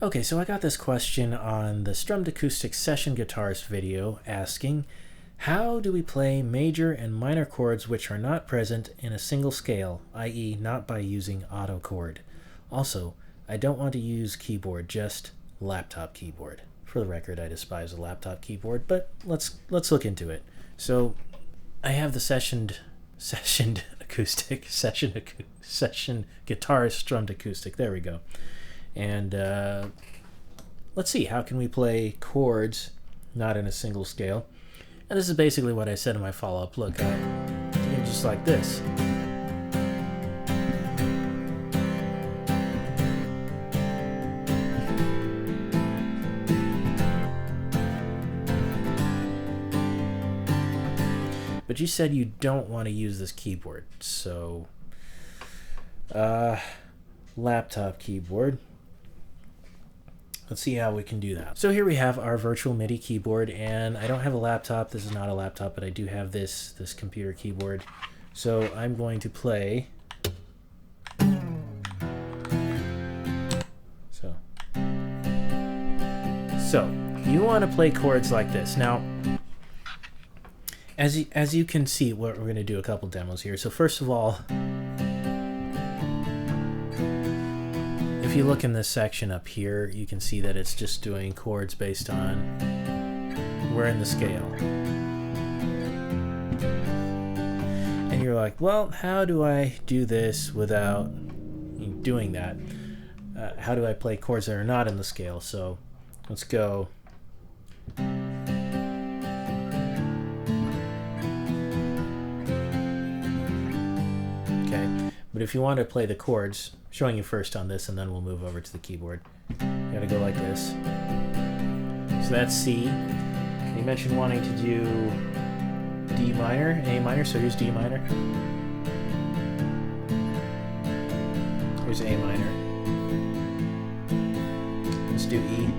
Okay, so I got this question on the Strummed Acoustic Session Guitarist video asking, how do we play major and minor chords which are not present in a single scale, i.e. not by using auto chord? Also, I don't want to use keyboard, just laptop keyboard. For the record, I despise a laptop keyboard, but let's look into it. So, I have the session guitarist strummed acoustic. There we go. And let's see, how can we play chords not in a single scale? And this is basically what I said in my follow-up. Look, just like this. But you said you don't want to use this keyboard, so laptop keyboard. Let's see how we can do that. So here we have our virtual MIDI keyboard, and I don't have a laptop. This is not a laptop, but I do have this computer keyboard. So I'm going to play. So you want to play chords like this. Now, as you can see, we're going to do a couple demos here. So first of all, if you look in this section up here, you can see that it's just doing chords based on where in the scale. And you're like, well, how do I do this without doing that? How do I play chords that are not in the scale? So let's go. Okay, but if you want to play the chords, showing you first on this, and then we'll move over to the keyboard. You gotta go like this. So that's C. You mentioned wanting to do D minor, A minor, so here's D minor. Here's A minor. Let's do E.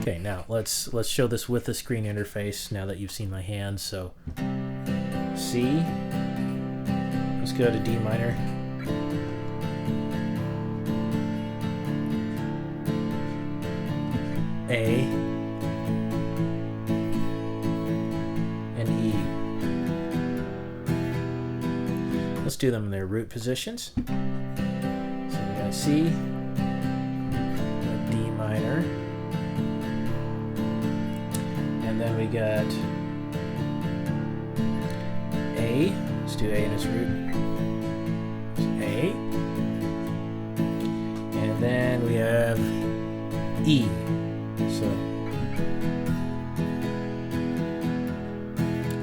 Okay, now let's show this with the screen interface now that you've seen my hands. So C, let's go to D minor, A, and E. Let's do them in their root positions. So we got C, D minor, and then we got A. Let's do A in its root. A. And then we have E. So.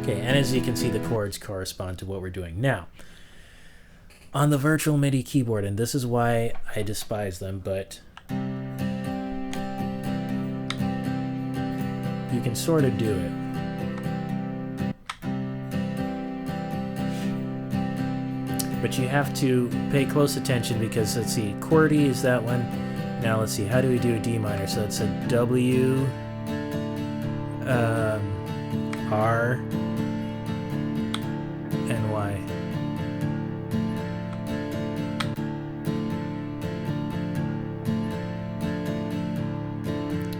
Okay, and as you can see, the chords correspond to what we're doing. Now, on the virtual MIDI keyboard, and this is why I despise them, but you can sort of do it. But you have to pay close attention because, let's see, QWERTY is that one. Now let's see, how do we do a D minor? So it's a W, R, and Y.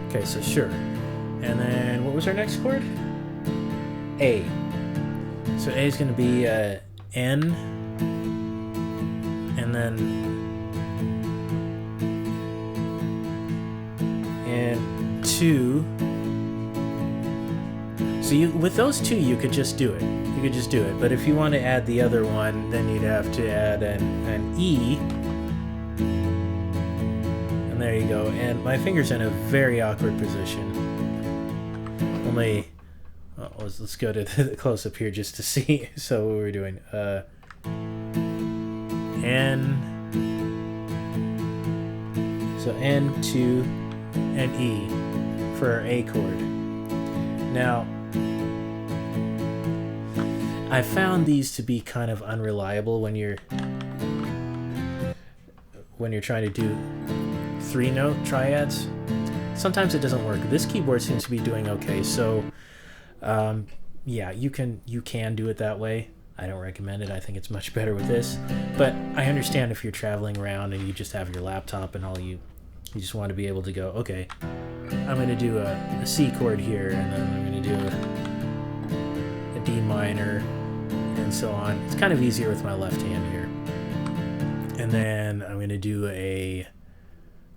Okay, so sure. And then what was our next chord? A. So A is going to be N. And then and 2. So with those two, you could just do it. You could just do it. But if you want to add the other one, then you'd have to add an E. And there you go. And my finger's in a very awkward position. Only, well, let's go to the close-up here just to see. So what we're doing. N, so N, 2, and E for our A chord. Now, I found these to be kind of unreliable when you're trying to do 3-note triads. Sometimes it doesn't work. This keyboard seems to be doing okay, so yeah, you can do it that way. I don't recommend it. I think it's much better with this. But I understand if you're traveling around and you just have your laptop and all you just want to be able to go, okay, I'm going to do a C chord here, and then I'm going to do a D minor, and so on. It's kind of easier with my left hand here. And then I'm going to do a,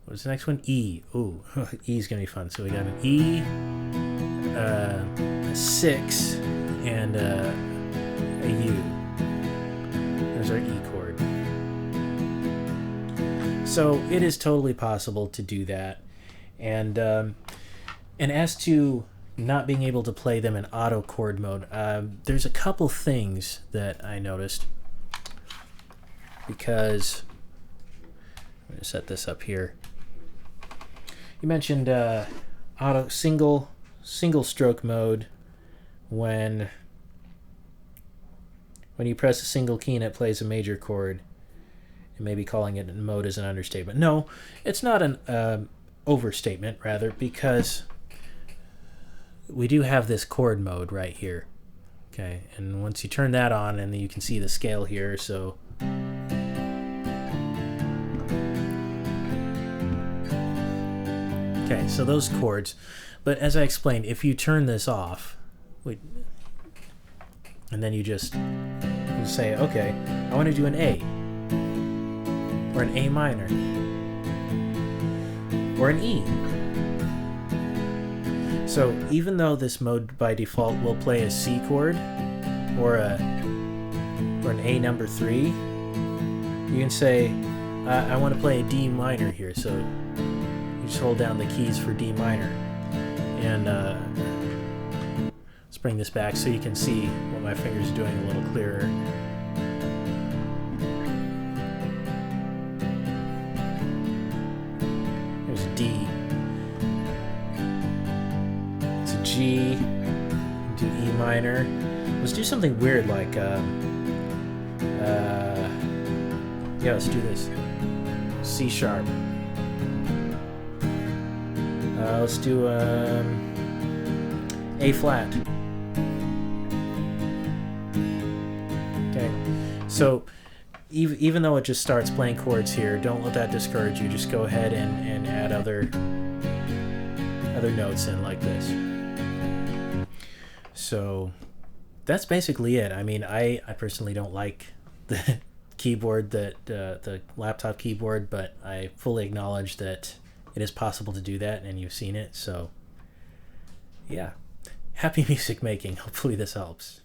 what's the next one? E. Ooh, E is going to be fun. So we got an E, a 6, and a U. There's our E chord. So it is totally possible to do that. And as to not being able to play them in auto chord mode, there's a couple things that I noticed, because I'm going to set this up here. You mentioned auto single stroke mode when you press a single key and it plays a major chord. And maybe calling it mode is an understatement. No, it's not an overstatement, rather, because we do have this chord mode right here. Okay, and once you turn that on, and then you can see the scale here, so okay, so those chords. But as I explained, if you turn this off, and then you just say, okay, I want to do an A, or an A minor, or an E. So even though this mode by default will play a C chord or an A number 3, you can say, I want to play a D minor here. So you just hold down the keys for D minor. And let's bring this back so you can see what my fingers are doing a little clearer. There's a D. It's a G. Do E minor. Let's do something weird like, yeah, let's do this. C sharp. Let's do A flat. Okay, so even though it just starts playing chords here, don't let that discourage you. Just go ahead and add other notes in like this. So that's basically it. I mean, I personally don't like the keyboard, the laptop keyboard, but I fully acknowledge that it is possible to do that, and you've seen it. So yeah, happy music making. Hopefully this helps.